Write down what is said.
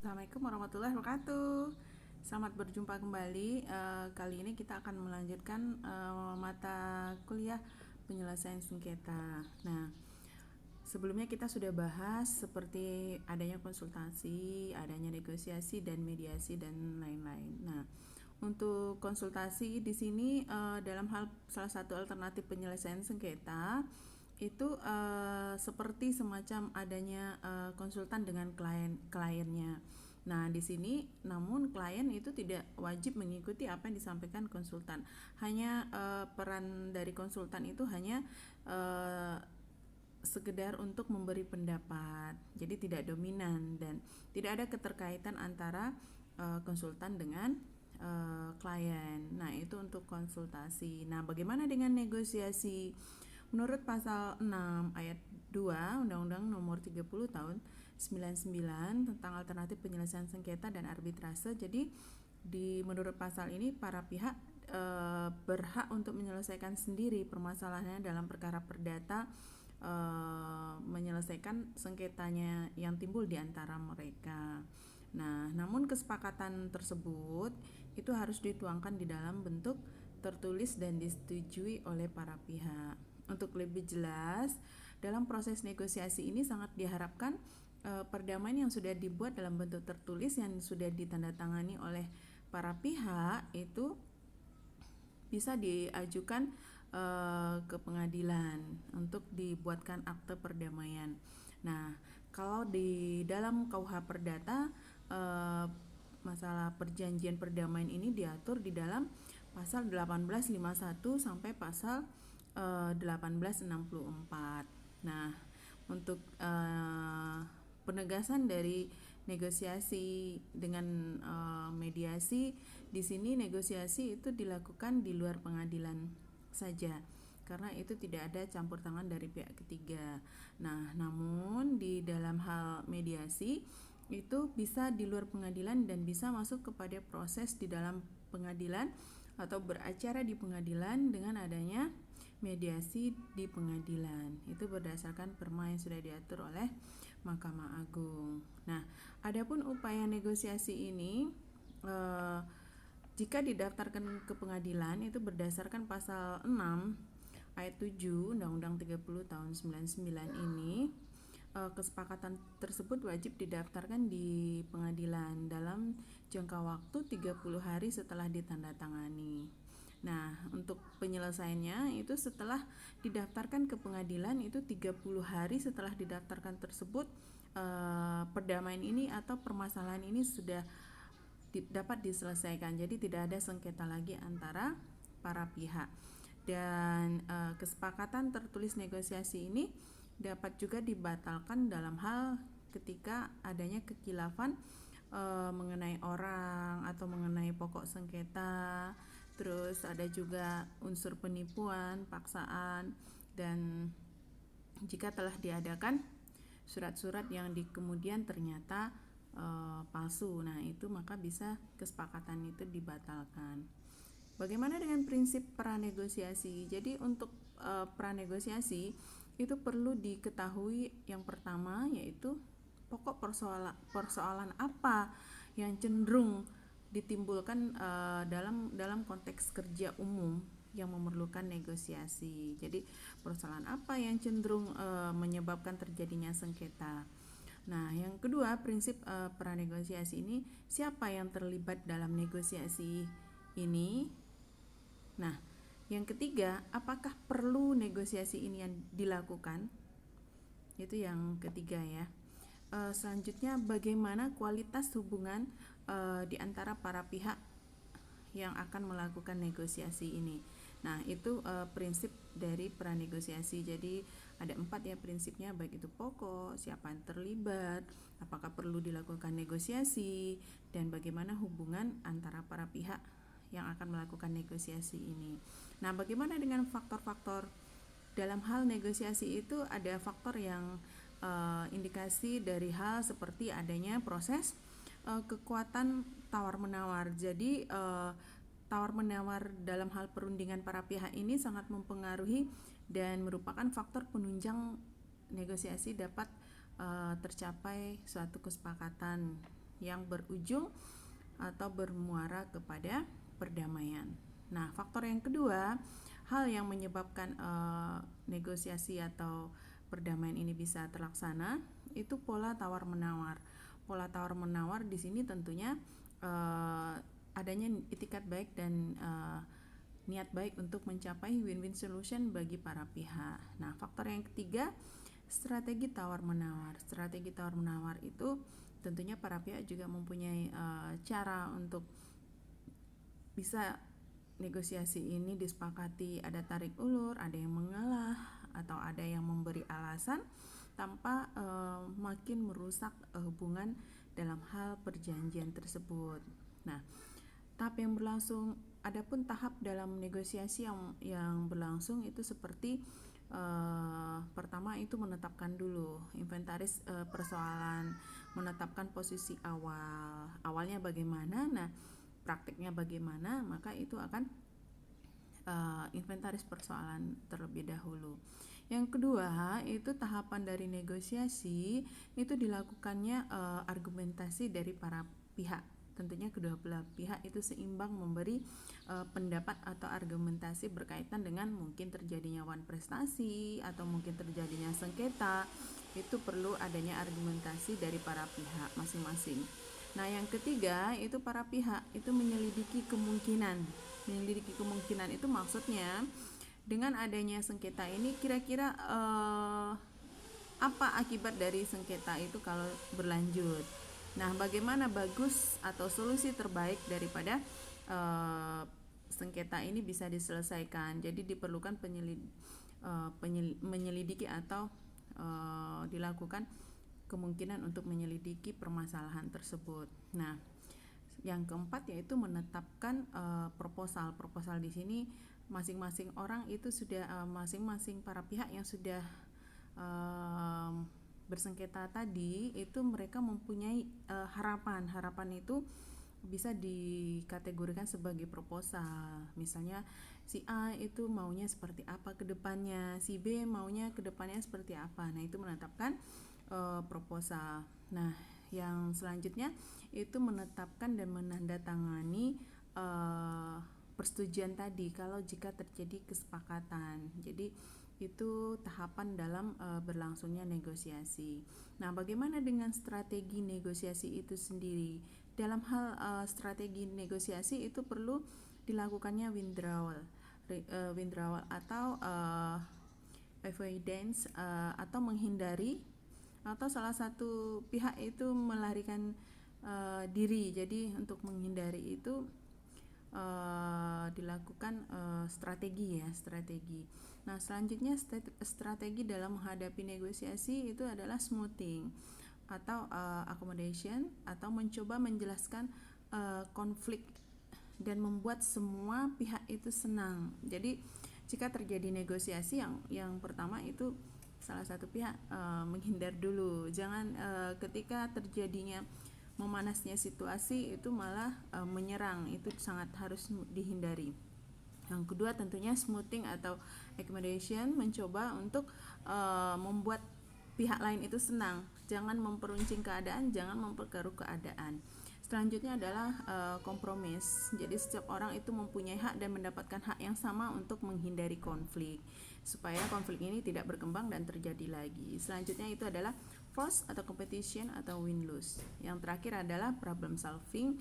Assalamualaikum warahmatullahi wabarakatuh. Selamat berjumpa kembali. Kali ini kita akan melanjutkan mata kuliah penyelesaian sengketa. Nah, sebelumnya kita sudah bahas seperti adanya konsultasi, adanya negosiasi dan mediasi dan lain-lain. Nah, untuk konsultasi di sini dalam hal salah satu alternatif penyelesaian sengketa itu seperti semacam adanya konsultan dengan kliennya. Nah, di sini namun klien itu tidak wajib mengikuti apa yang disampaikan konsultan. Hanya peran dari konsultan itu hanya sekedar untuk memberi pendapat. Jadi tidak dominan dan tidak ada keterkaitan antara konsultan dengan klien. Nah, itu untuk konsultasi. Nah, bagaimana dengan negosiasi? Menurut pasal 6 ayat 2 Undang-Undang Nomor 30 Tahun 99 tentang alternatif penyelesaian sengketa dan arbitrase. Jadi menurut pasal ini para pihak berhak untuk menyelesaikan sendiri permasalahannya dalam perkara perdata, menyelesaikan sengketanya yang timbul di antara mereka. Nah, namun kesepakatan tersebut itu harus dituangkan di dalam bentuk tertulis dan disetujui oleh para pihak. Untuk lebih jelas, dalam proses negosiasi ini sangat diharapkan perdamaian yang sudah dibuat dalam bentuk tertulis yang sudah ditandatangani oleh para pihak itu bisa diajukan ke pengadilan untuk dibuatkan akte perdamaian. Nah, kalau di dalam KUH Perdata masalah perjanjian perdamaian ini diatur di dalam pasal 1851 sampai pasal 1864. Nah, untuk penegasan dari negosiasi dengan mediasi, di sini negosiasi itu dilakukan di luar pengadilan saja karena itu tidak ada campur tangan dari pihak ketiga. Nah, namun di dalam hal mediasi itu bisa di luar pengadilan dan bisa masuk kepada proses di dalam pengadilan atau beracara di pengadilan dengan adanya mediasi di pengadilan. Itu berdasarkan perma yang sudah diatur oleh Mahkamah Agung. Nah, adapun upaya negosiasi ini jika didaftarkan ke pengadilan itu berdasarkan pasal 6 ayat 7 Undang-Undang 30 tahun 99 ini, kesepakatan tersebut wajib didaftarkan di pengadilan dalam jangka waktu 30 hari setelah ditandatangani. Nah, untuk penyelesaiannya itu setelah didaftarkan ke pengadilan itu 30 hari setelah didaftarkan tersebut perdamaian ini atau permasalahan ini sudah dapat diselesaikan. Jadi tidak ada sengketa lagi antara para pihak. Dan kesepakatan tertulis negosiasi ini dapat juga dibatalkan dalam hal ketika adanya kekhilafan mengenai orang atau mengenai pokok sengketa. Terus ada juga unsur penipuan, paksaan, dan jika telah diadakan surat-surat yang di kemudian ternyata palsu. Nah, itu maka bisa kesepakatan itu dibatalkan. Bagaimana dengan prinsip pranegosiasi? Jadi untuk pranegosiasi itu perlu diketahui yang pertama yaitu pokok persoalan apa yang cenderung ditimbulkan dalam konteks kerja umum yang memerlukan negosiasi. Jadi persoalan apa yang cenderung menyebabkan terjadinya sengketa. Nah, yang kedua, prinsip pranegosiasi ini siapa yang terlibat dalam negosiasi ini. Nah, yang ketiga, apakah perlu negosiasi ini yang dilakukan? Itu yang ketiga ya. Selanjutnya, bagaimana kualitas hubungan di antara para pihak yang akan melakukan negosiasi ini. Nah, itu prinsip dari pranegosiasi. Jadi ada 4 ya prinsipnya, baik itu pokok, siapa yang terlibat, apakah perlu dilakukan negosiasi, dan bagaimana hubungan antara para pihak yang akan melakukan negosiasi ini. Nah, bagaimana dengan faktor-faktor dalam hal negosiasi itu? Ada faktor yang indikasi dari hal seperti adanya proses kekuatan tawar-menawar. Jadi tawar-menawar dalam hal perundingan para pihak ini sangat mempengaruhi dan merupakan faktor penunjang negosiasi dapat tercapai suatu kesepakatan. yang berujung atau bermuara kepada perdamaian. Nah, faktor yang kedua, hal yang menyebabkan negosiasi atau perdamaian ini bisa terlaksana itu pola tawar-menawar. Pola tawar-menawar di sini tentunya adanya itikat baik dan niat baik untuk mencapai win-win solution bagi para pihak. Nah, faktor yang ketiga, strategi tawar-menawar. Strategi tawar-menawar itu tentunya para pihak juga mempunyai cara untuk bisa negosiasi ini disepakati, ada tarik ulur, ada yang mengalah, atau ada yang memberi alasan tanpa makin merusak hubungan dalam hal perjanjian tersebut. Nah, tahap yang berlangsung, adapun tahap dalam negosiasi yang berlangsung itu seperti pertama itu menetapkan dulu inventaris persoalan, menetapkan posisi awalnya bagaimana, nah praktiknya bagaimana, maka itu akan inventaris persoalan terlebih dahulu. Yang kedua itu tahapan dari negosiasi itu dilakukannya argumentasi dari para pihak. Tentunya kedua belah pihak itu seimbang memberi pendapat atau argumentasi berkaitan dengan mungkin terjadinya wan prestasi atau mungkin terjadinya sengketa. Itu perlu adanya argumentasi dari para pihak masing-masing. Nah, yang ketiga itu para pihak itu menyelidiki kemungkinan. Menyelidiki kemungkinan itu maksudnya dengan adanya sengketa ini kira-kira apa akibat dari sengketa itu kalau berlanjut. Nah, bagaimana bagus atau solusi terbaik daripada sengketa ini bisa diselesaikan. Jadi diperlukan menyelidiki atau dilakukan kemungkinan untuk menyelidiki permasalahan tersebut. Nah, yang keempat yaitu menetapkan proposal. Proposal di sini masing-masing orang itu sudah masing-masing para pihak yang sudah bersengketa tadi itu mereka mempunyai harapan itu bisa dikategorikan sebagai proposal. Misalnya si A itu maunya seperti apa ke depannya, si B maunya ke depannya seperti apa. Nah, itu menetapkan proposal. Nah, yang selanjutnya itu menetapkan dan menandatangani persetujuan tadi kalau jika terjadi kesepakatan. Jadi itu tahapan dalam berlangsungnya negosiasi. Nah, bagaimana dengan strategi negosiasi itu sendiri? Dalam hal strategi negosiasi itu perlu dilakukannya withdrawal atau avoidance atau menghindari, atau salah satu pihak itu melarikan diri. Jadi untuk menghindari itu dilakukan strategi. Nah, selanjutnya strategi dalam menghadapi negosiasi itu adalah smoothing atau accommodation atau mencoba menjelaskan konflik dan membuat semua pihak itu senang. Jadi jika terjadi negosiasi yang pertama itu salah satu pihak menghindar dulu. Jangan ketika terjadinya memanasnya situasi itu malah menyerang, itu sangat harus dihindari. Yang kedua tentunya smoothing atau accommodation, mencoba untuk membuat pihak lain itu senang, jangan memperuncing keadaan, jangan memperkeruh keadaan. Selanjutnya adalah kompromis. Jadi setiap orang itu mempunyai hak dan mendapatkan hak yang sama untuk menghindari konflik, supaya konflik ini tidak berkembang dan terjadi lagi. Selanjutnya itu adalah force atau competition atau win-lose. Yang terakhir adalah problem solving